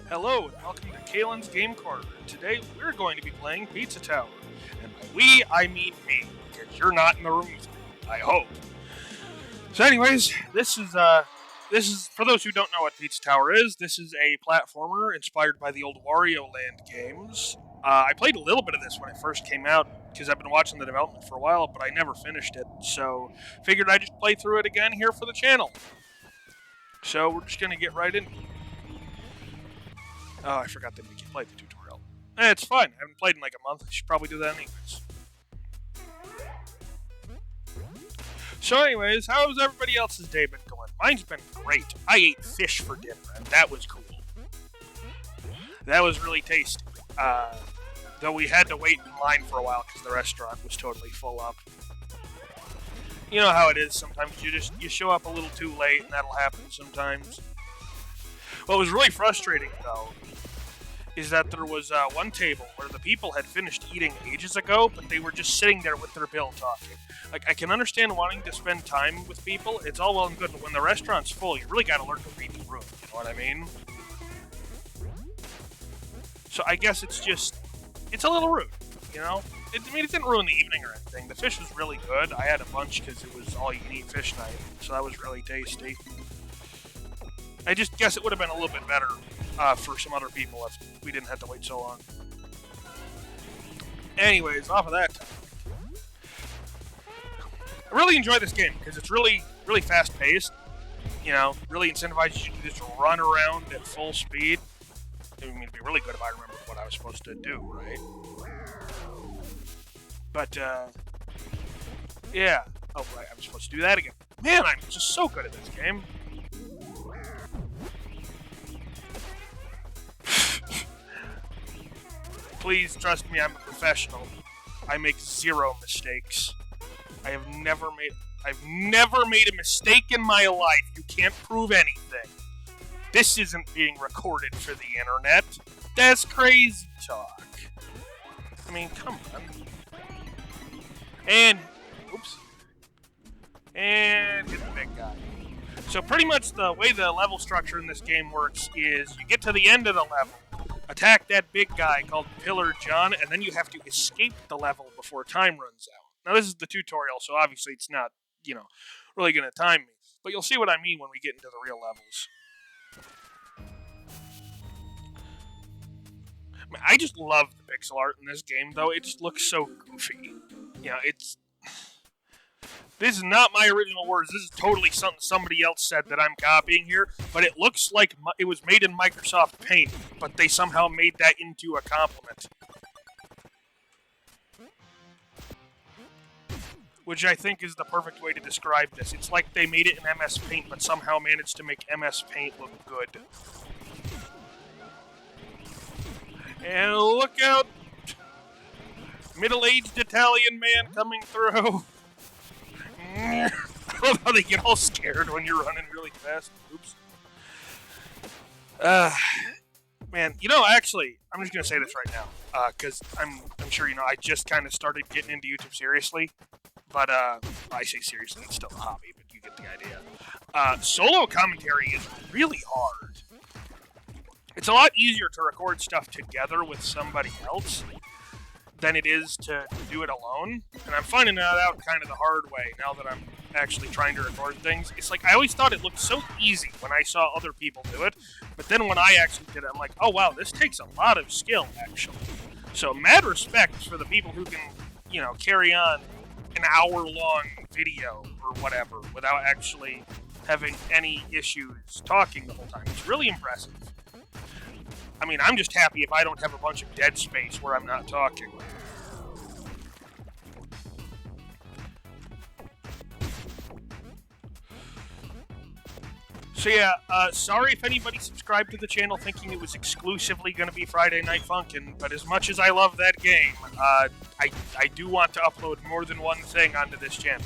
Hello and welcome to Kalen's Game Corner. Today we're going to be playing Pizza Tower. And by we, I mean me, because you're not in the room with me, I hope. So anyways, this is for those who don't know what Pizza Tower is, this is a platformer inspired by the old Wario Land games. I played a little bit of this when it first came out, because I've been watching the development for a while, but I never finished it, so figured I'd just play through it again here for the channel. So we're just going to get right into it. Oh, I forgot to make you play the tutorial. It's fine. I haven't played in like a month. I should probably do that anyways. So anyways, how's everybody else's day been going? Mine's been great. I ate fish for dinner, and that was cool. That was really tasty. Though we had to wait in line for a while because the restaurant was totally full up. You know how it is. Sometimes you show up a little too late, and that'll happen sometimes. What was really frustrating, though, is that there was one table where the people had finished eating ages ago, but they were just sitting there with their bill talking. Like, I can understand wanting to spend time with people. It's all well and good, but when the restaurant's full, you really got to learn to read the room. You know what I mean? So I guess it's a little rude, you know? It didn't ruin the evening or anything. The fish was really good. I had a bunch because it was all-you-can-eat fish night, so that was really tasty. I just guess it would have been a little bit better for some other people if we didn't have to wait so long. Anyways, off of that topic. I really enjoy this game because it's really, really fast-paced. You know, really incentivizes you to just run around at full speed. I mean, it'd be really good if I remembered what I was supposed to do, right? But, yeah. Oh, right, I'm supposed to do that again. Man, I'm just so good at this game. Please trust me, I'm a professional. I make zero mistakes. I've never made a mistake in my life. You can't prove anything. This isn't being recorded for the internet. That's crazy talk. I mean, come on. And, oops. And hit the big guy. So pretty much the way the level structure in this game works is you get to the end of the level, attack that big guy called Pillar John, and then you have to escape the level before time runs out. Now, this is the tutorial, so obviously it's not, really going to time me. But you'll see what I mean when we get into the real levels. I just love the pixel art in this game, though. It just looks so goofy. This is not my original words. This is totally something somebody else said that I'm copying here, but it looks like it was made in Microsoft Paint, but they somehow made that into a compliment. Which I think is the perfect way to describe this. It's like they made it in MS Paint, but somehow managed to make MS Paint look good. And look out! Middle-aged Italian man coming through. I love how they get all scared when you're running really fast. Oops. Man, actually, I'm just going to say this right now, because I'm sure I just kind of started getting into YouTube seriously. But, I say seriously, it's still a hobby, but you get the idea. Solo commentary is really hard. It's a lot easier to record stuff together with somebody else than it is to do it alone. And I'm finding that out kind of the hard way now that I'm actually trying to record things. It's like, I always thought it looked so easy when I saw other people do it, but then when I actually did it, I'm like, oh wow, this takes a lot of skill, actually. So mad respect for the people who can, carry on an hour-long video or whatever without actually having any issues talking the whole time. It's really impressive. I mean, I'm just happy if I don't have a bunch of dead space where I'm not talking. So yeah, sorry if anybody subscribed to the channel thinking it was exclusively going to be Friday Night Funkin', but as much as I love that game, I do want to upload more than one thing onto this channel,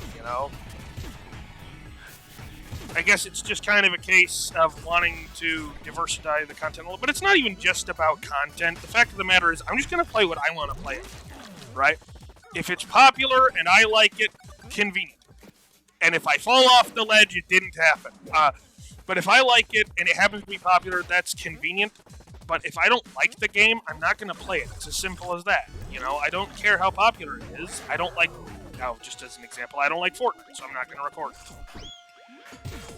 I guess it's just kind of a case of wanting to diversify the content a little, but it's not even just about content. The fact of the matter is, I'm just going to play what I want to play, right? If it's popular and I like it, convenient. And if I fall off the ledge, it didn't happen. But if I like it and it happens to be popular, that's convenient. But if I don't like the game, I'm not going to play it. It's as simple as that. You know, I don't care how popular it is. I don't like, now just as an example, I don't like Fortnite, so I'm not going to record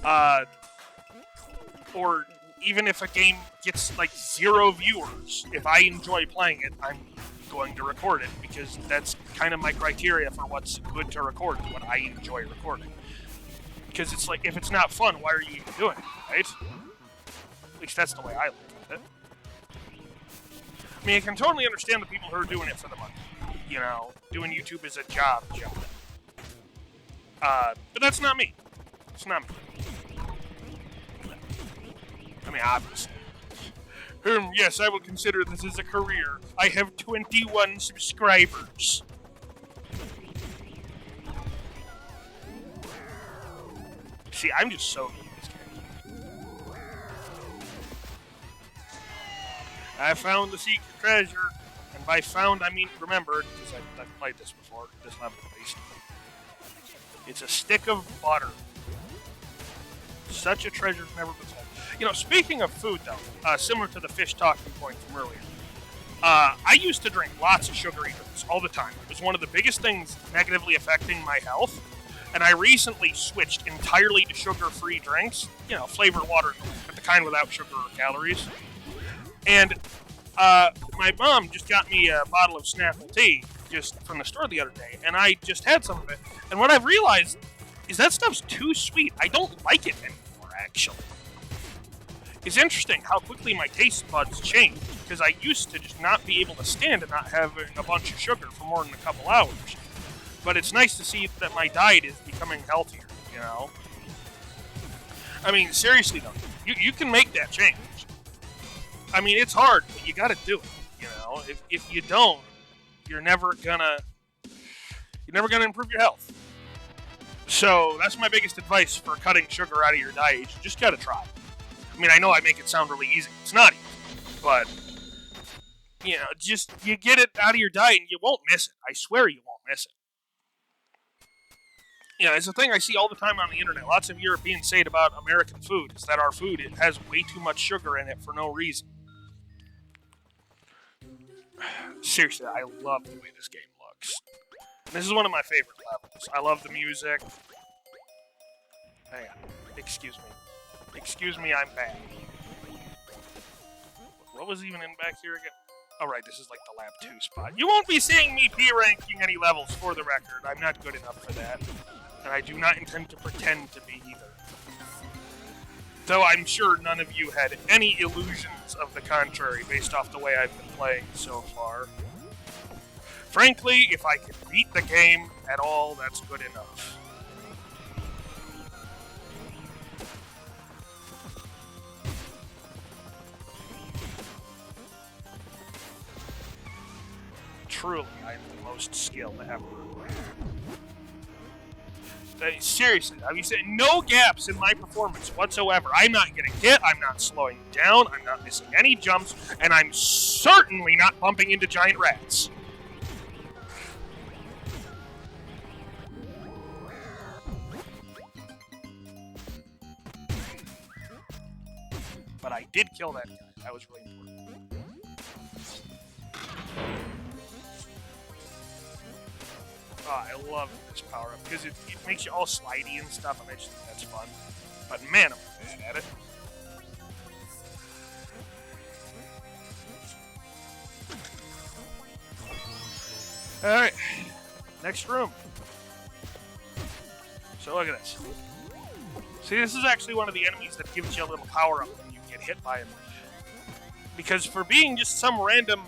it. Or even if a game gets like 0 viewers, if I enjoy playing it, I'm going to record it because that's kind of my criteria for what's good to record, what I enjoy recording. Because it's like, if it's not fun, why are you even doing it, right? At least that's the way I look at it. I mean, I can totally understand the people who are doing it for the money. You know, doing YouTube is a job. But that's not me. It's not me. I mean, obviously. Yes, I will consider this as a career. I have 21 subscribers. See, I'm just so good at this game. I found the secret treasure. And by found, I mean remembered, because I've played this before, this level at least. It's a stick of butter. Such a treasure's never been found. You know, speaking of food, though, similar to the fish talking point from earlier, I used to drink lots of sugary drinks all the time. It was one of the biggest things negatively affecting my health, and I recently switched entirely to sugar-free drinks, you know, flavored water, but the kind without sugar or calories. And my mom just got me a bottle of Snapple tea just from the store the other day, and I just had some of it, and what I've realized is that stuff's too sweet. I don't like it anymore, actually. It's interesting how quickly my taste buds change, because I used to just not be able to stand and not having a bunch of sugar for more than a couple hours. But it's nice to see that my diet is becoming healthier, you know? I mean, seriously though, you can make that change. I mean, it's hard, but you gotta do it, you know? If you don't, you're never gonna improve your health. So, that's my biggest advice for cutting sugar out of your diet. You just gotta try. I mean, I know I make it sound really easy. It's not easy. But, you know, just, you get it out of your diet and you won't miss it. I swear you won't miss it. You know, it's a thing I see all the time on the internet. Lots of Europeans say it about American food, is that our food, it has way too much sugar in it for no reason. Seriously, I love the way this game looks. This is one of my favorite levels. I love the music. Hang on. Excuse me. Excuse me, I'm bad. What was even in back here again? Oh, right, this is like the Lab 2 spot. You won't be seeing me P-ranking any levels, for the record. I'm not good enough for that. And I do not intend to pretend to be either. Though I'm sure none of you had any illusions of the contrary based off the way I've been playing so far. Frankly, if I can beat the game at all, that's good enough. Truly, I'm the most skilled ever. Seriously, have you said no gaps in my performance whatsoever? I'm not getting hit, I'm not slowing down, I'm not missing any jumps, and I'm certainly not bumping into giant rats. But I did kill that guy. That was really important. Oh, I love this power-up, because it makes you all slidey and stuff, and I just think that's fun. But man, I'm bad at it. Alright, next room. So look at this. See, this is actually one of the enemies that gives you a little power-up when you get hit by him. Because for being just some random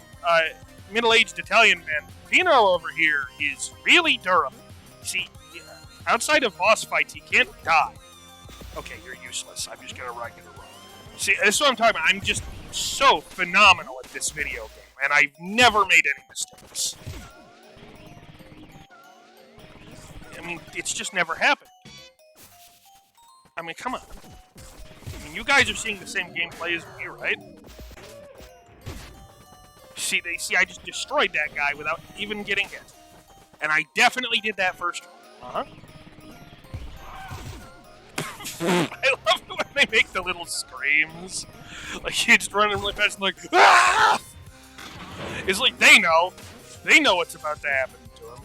middle-aged Italian man, Pino over here is really durable. See, outside of boss fights, he can't die. Okay, you're useless. I'm just gonna run you the road. See, that's what I'm talking about. I'm just so phenomenal at this video game, and I've never made any mistakes. I mean, it's just never happened. I mean, come on. I mean, you guys are seeing the same gameplay as me, right? See, I just destroyed that guy without even getting hit. And I definitely did that first one. I love it when they make the little screams. Like, he's just running really fast and like, ah! It's like they know what's about to happen to him.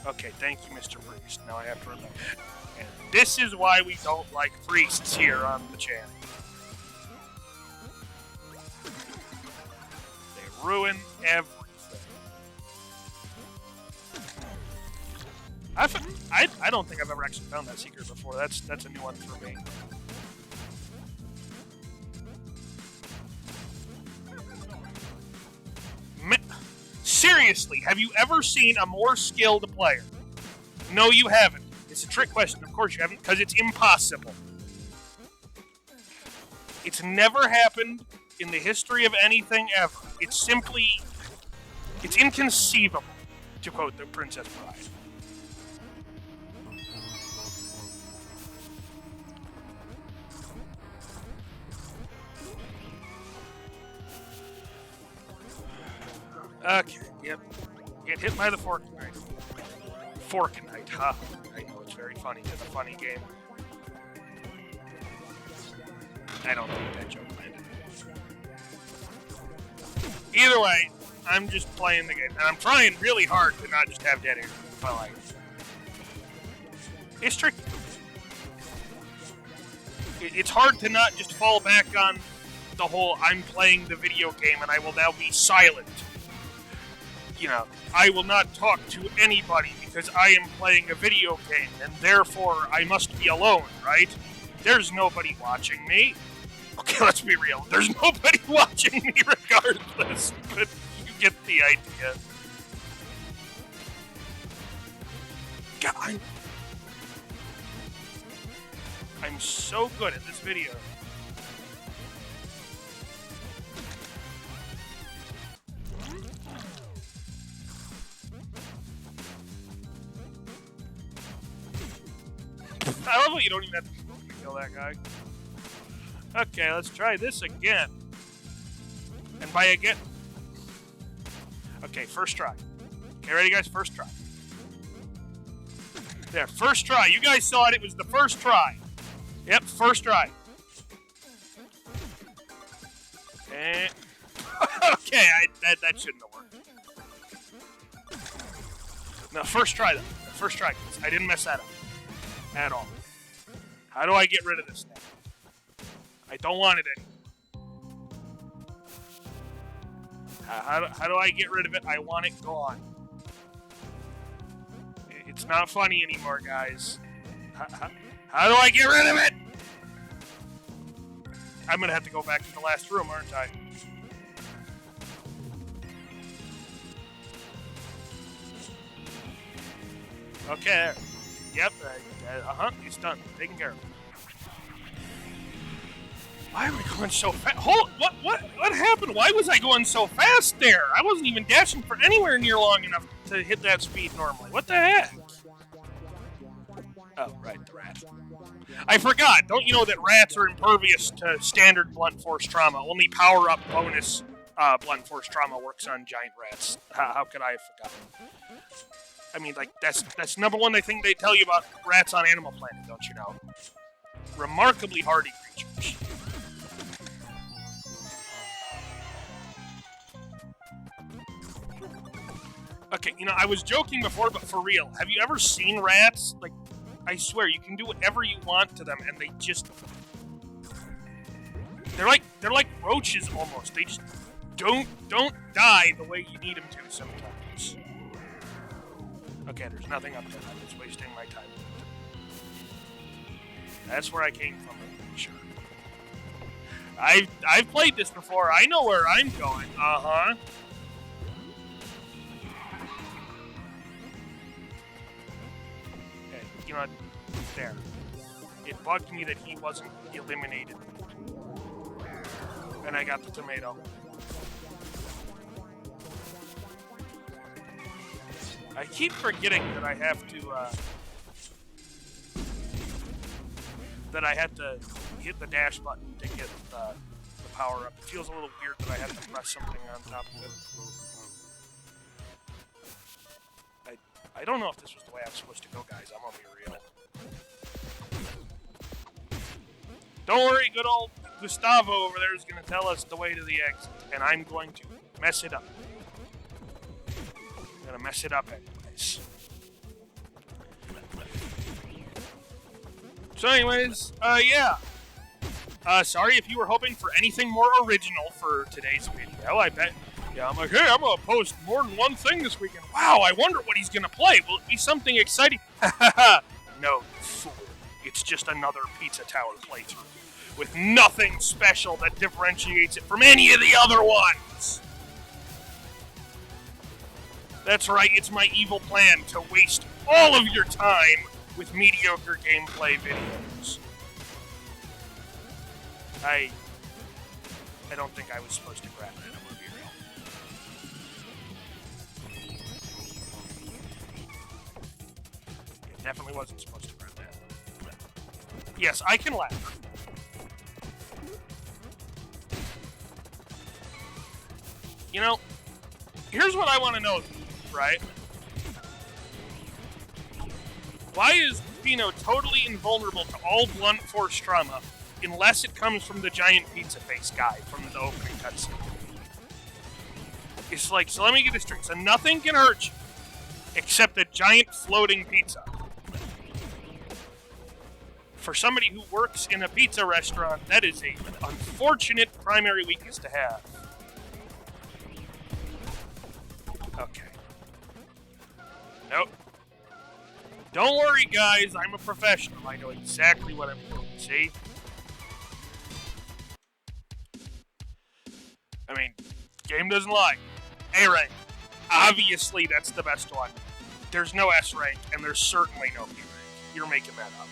Okay, thank you, Mr. Priest. Now I have to remember. And this is why we don't like priests here on the channel. They ruin everything. I don't think I've ever actually found that secret before. That's a new one for me. Seriously, have you ever seen a more skilled player? No, you haven't. It's a trick question. Of course you haven't, because it's impossible. It's never happened in the history of anything ever. It's inconceivable, to quote the Princess Bride. Okay, yep. Get hit by the Fork Knight. Fork Knight, huh? I know it's very funny. It's a funny game. I don't think that joke landed. Either way, I'm just playing the game. And I'm trying really hard to not just have dead air in my life. It's tricky. It's hard to not just fall back on the whole I'm playing the video game and I will now be silent. You know, I will not talk to anybody because I am playing a video game, and therefore I must be alone, right? There's nobody watching me. Okay, let's be real. There's nobody watching me regardless, but you get the idea. God, I'm so good at this video. I love how you don't even have to kill that guy. Okay, let's try this again. And by again... Okay, first try. Okay, ready, guys? First try. There, first try. You guys saw it. It was the first try. Yep, first try. And... okay, that shouldn't have worked. No, first try, though. First try. I didn't mess that up. At all. How do I get rid of this thing? I don't want it anymore. How do I get rid of it? I want it gone. It's not funny anymore, guys. How do I get rid of it? I'm gonna have to go back to the last room, aren't I? Okay. Yep. It's done. Taken care of. Why am I going so fast? What happened? Why was I going so fast there? I wasn't even dashing for anywhere near long enough to hit that speed normally. What the heck? Oh, right, the rat. I forgot. Don't you know that rats are impervious to standard blunt force trauma? Only power-up bonus blunt force trauma works on giant rats. How could I have forgotten? I mean, like, that's number one thing they tell you about rats on Animal Planet, don't you know? Remarkably hardy creatures. Okay, you know, I was joking before, but for real, have you ever seen rats? Like, I swear, you can do whatever you want to them, and they just... They're like roaches, almost. They just don't die the way you need them to sometimes. Okay, there's nothing up there. I'm just wasting my time. That's where I came from, I'm pretty sure. I've played this before. I know where I'm going. Uh-huh. Okay, you know, there. It bugged me that he wasn't eliminated. And I got the tomato. I keep forgetting that I have to, that I had to hit the dash button to get the power up. It feels a little weird that I have to press something on top of it. I don't know if this was the way I was supposed to go, guys. I'm gonna be real. Don't worry, good old Gustavo over there is going to tell us the way to the exit, and I'm going to mess it up. I'm going to mess it up anyways. So anyways, yeah. Sorry if you were hoping for anything more original for today's video. I bet, yeah, I'm like, hey, I'm going to post more than one thing this weekend. Wow, I wonder what he's going to play. Will it be something exciting? No, you fool. It's just another Pizza Tower playthrough with nothing special that differentiates it from any of the other ones. That's right, it's my evil plan to waste all of your time with mediocre gameplay videos. I don't think I was supposed to grab that. I'm gonna be real. It definitely wasn't supposed to grab that. Yes, I can laugh. You know, here's what I want to know, right? Why is Pino totally invulnerable to all blunt force trauma unless it comes from the giant pizza face guy from the opening cutscene? It's like, so let me get this straight. So nothing can hurt you except a giant floating pizza. For somebody who works in a pizza restaurant, that is an unfortunate primary weakness to have. Okay. Nope. Don't worry, guys. I'm a professional. I know exactly what I'm doing. See? I mean, game doesn't lie. A rank. Obviously, that's the best one. There's no S rank, and there's certainly no B rank. You're making that up.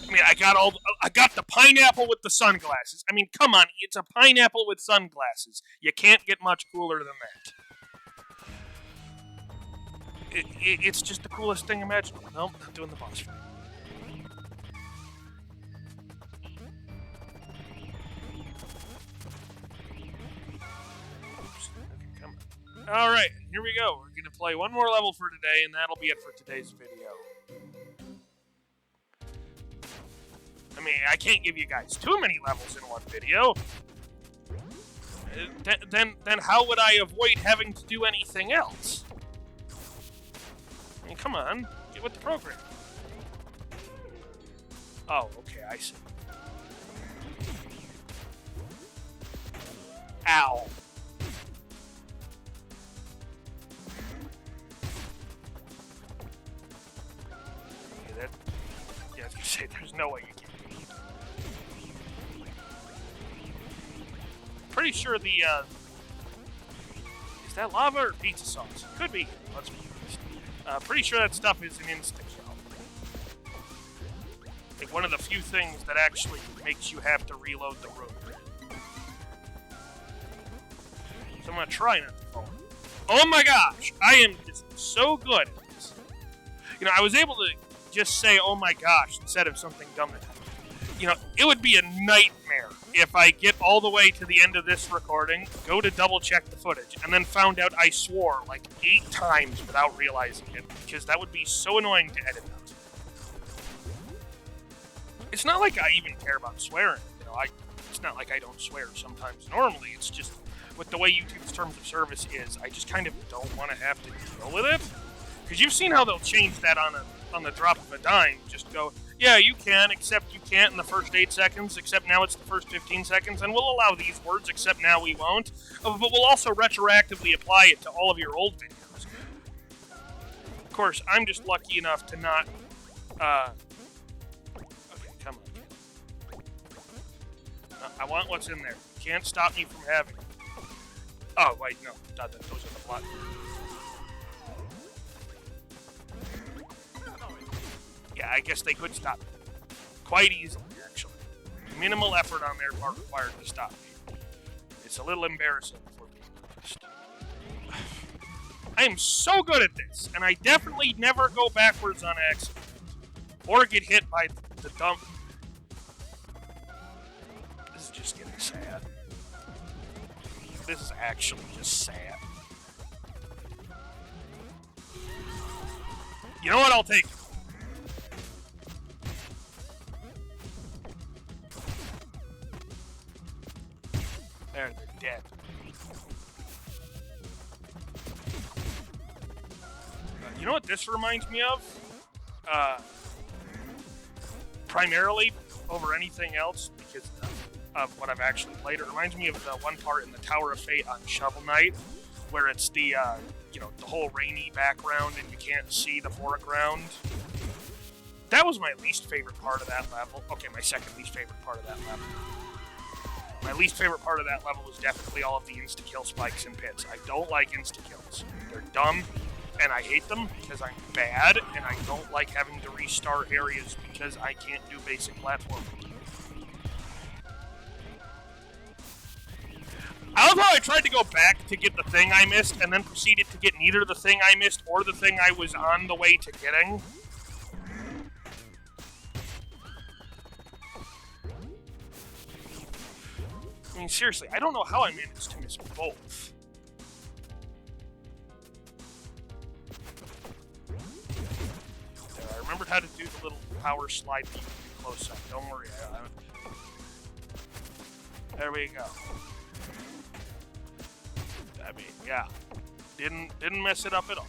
I mean, I got the pineapple with the sunglasses. I mean, come on. It's a pineapple with sunglasses. You can't get much cooler than that. It's just the coolest thing imaginable. Nope, not doing the boss fight. Oops. Okay, come on. Alright, here we go. We're going to play one more level for today, and that'll be it for today's video. I mean, I can't give you guys too many levels in one video. Then how would I avoid having to do anything else? I mean, come on, get with the program. Oh, okay, I see. Ow. Okay, yeah, I was gonna say, there's no way you can. Pretty sure the, is that lava or pizza sauce? Could be. Let's be honest. Pretty sure that stuff is an insta-kill. Like one of the few things that actually makes you have to reload the room. So I'm gonna try not to fall. Oh my gosh! I am just so good at this. You know, I was able to just say, oh my gosh, instead of something dumb that happened. You know, it would be a nightmare if I get all the way to the end of this recording, go to double check the footage, and then found out I swore like 8 times without realizing it, because that would be so annoying to edit out. It's not like I even care about swearing. You know, it's not like I don't swear sometimes normally. It's just with the way YouTube's terms of service is, I just kind of don't want to have to deal with it. Because you've seen how they'll change that on the drop of a dime. Just go, yeah, you can, except you can't in the first 8 seconds, except now it's the first 15 seconds, and we'll allow these words, except now we won't. But we'll also retroactively apply it to all of your old videos. Of course, I'm just lucky enough to not, okay, come on. I want what's in there. You can't stop me from having it. Oh, wait, no. Those are the plot. Yeah, I guess they could stop me. Quite easily, actually. Minimal effort on their part required to stop me. It's a little embarrassing, for being honest. I am so good at this, and I definitely never go backwards on accident. Or get hit by the dump. This is just getting sad. This is actually just sad. You know what? I'll take it. There, they're dead. You know what this reminds me of? Primarily over anything else, because of what I've actually played. It reminds me of the one part in the Tower of Fate on Shovel Knight, where it's the, the whole rainy background and you can't see the foreground. That was my least favorite part of that level. Okay, my second least favorite part of that level. My least favorite part of that level was definitely all of the insta-kill spikes and pits. I don't like insta-kills. They're dumb, and I hate them because I'm bad, and I don't like having to restart areas because I can't do basic platforming. I love how I tried to go back to get the thing I missed, and then proceeded to get neither the thing I missed or the thing I was on the way to getting. I mean, seriously, I don't know how I managed to miss both. There, I remembered how to do the little power slide that you can do close up. Don't worry. There we go. I mean, yeah. Didn't mess it up at all.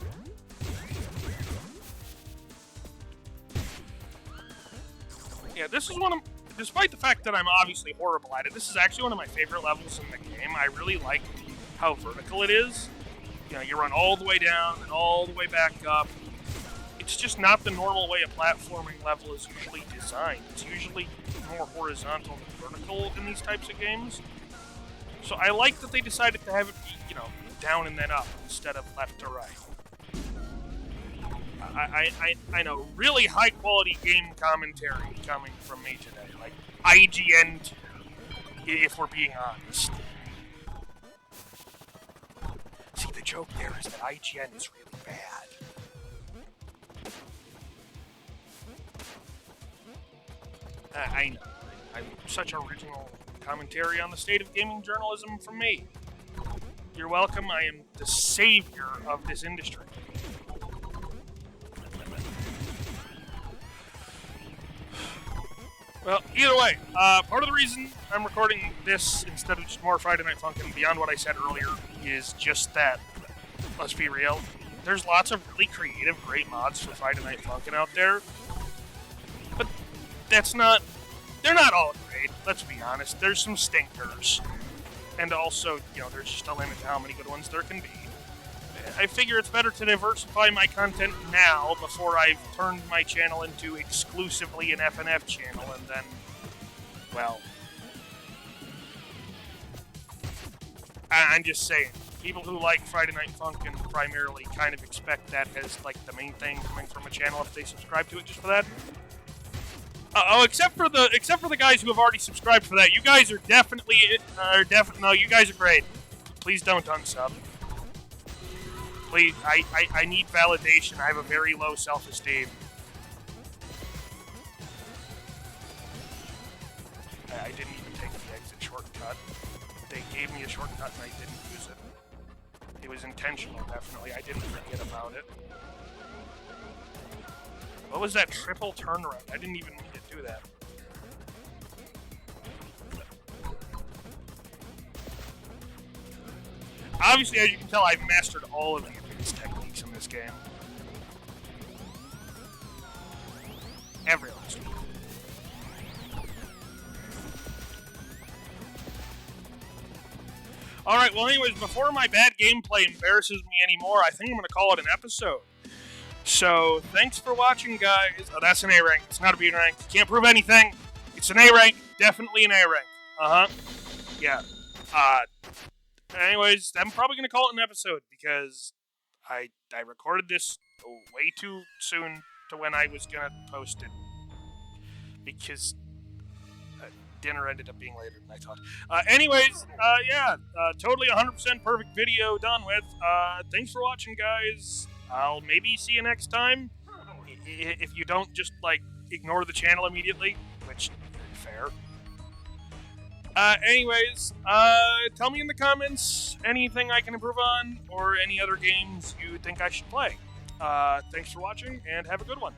Yeah, this is one of... Despite the fact that I'm obviously horrible at it, this is actually one of my favorite levels in the game. I really like how vertical it is. You know, you run all the way down and all the way back up. It's just not the normal way a platforming level is usually designed. It's usually more horizontal than vertical in these types of games. So I like that they decided to have it be, down and then up instead of left to right. I know really high quality game commentary coming from me today, like IGN, if we're being honest. See, the joke there is that IGN is really bad. I know. I'm such original commentary on the state of gaming journalism from me. You're welcome. I am the savior of this industry. Well, either way, part of the reason I'm recording this instead of just more Friday Night Funkin' beyond what I said earlier is just that, let's be real, there's lots of really creative, great mods for Friday Night Funkin' out there, but they're not all great, let's be honest. There's some stinkers, and also, there's just a limit to how many good ones there can be. I figure it's better to diversify my content now before I've turned my channel into exclusively an FNF channel, and then, well, I'm just saying, people who like Friday Night Funkin' primarily kind of expect that as, like, the main thing coming from a channel if they subscribe to it just for that. Except for the guys who have already subscribed for that. You guys are no, you guys are great. Please don't unsub. Please, I need validation. I have a very low self-esteem. I didn't even take the exit shortcut. They gave me a shortcut and I didn't use it. It was intentional, definitely. I didn't forget about it. What was that triple turnaround? I didn't even need to do that. Obviously, as you can tell, I've mastered all of the advanced techniques in this game. Every last one. Alright, well anyways, before my bad gameplay embarrasses me anymore, I think I'm going to call it an episode. So, thanks for watching, guys. Oh, that's an A rank. It's not a B rank. You can't prove anything. It's an A rank. Definitely an A rank. Yeah. Anyways, I'm probably going to call it an episode because I recorded this way too soon to when I was going to post it. Because dinner ended up being later than I thought. Totally 100% perfect video done with. Thanks for watching, guys. I'll maybe see you next time. If you don't just, ignore the channel immediately, which, fair. Tell me in the comments anything I can improve on, or any other games you think I should play. Thanks for watching, and have a good one.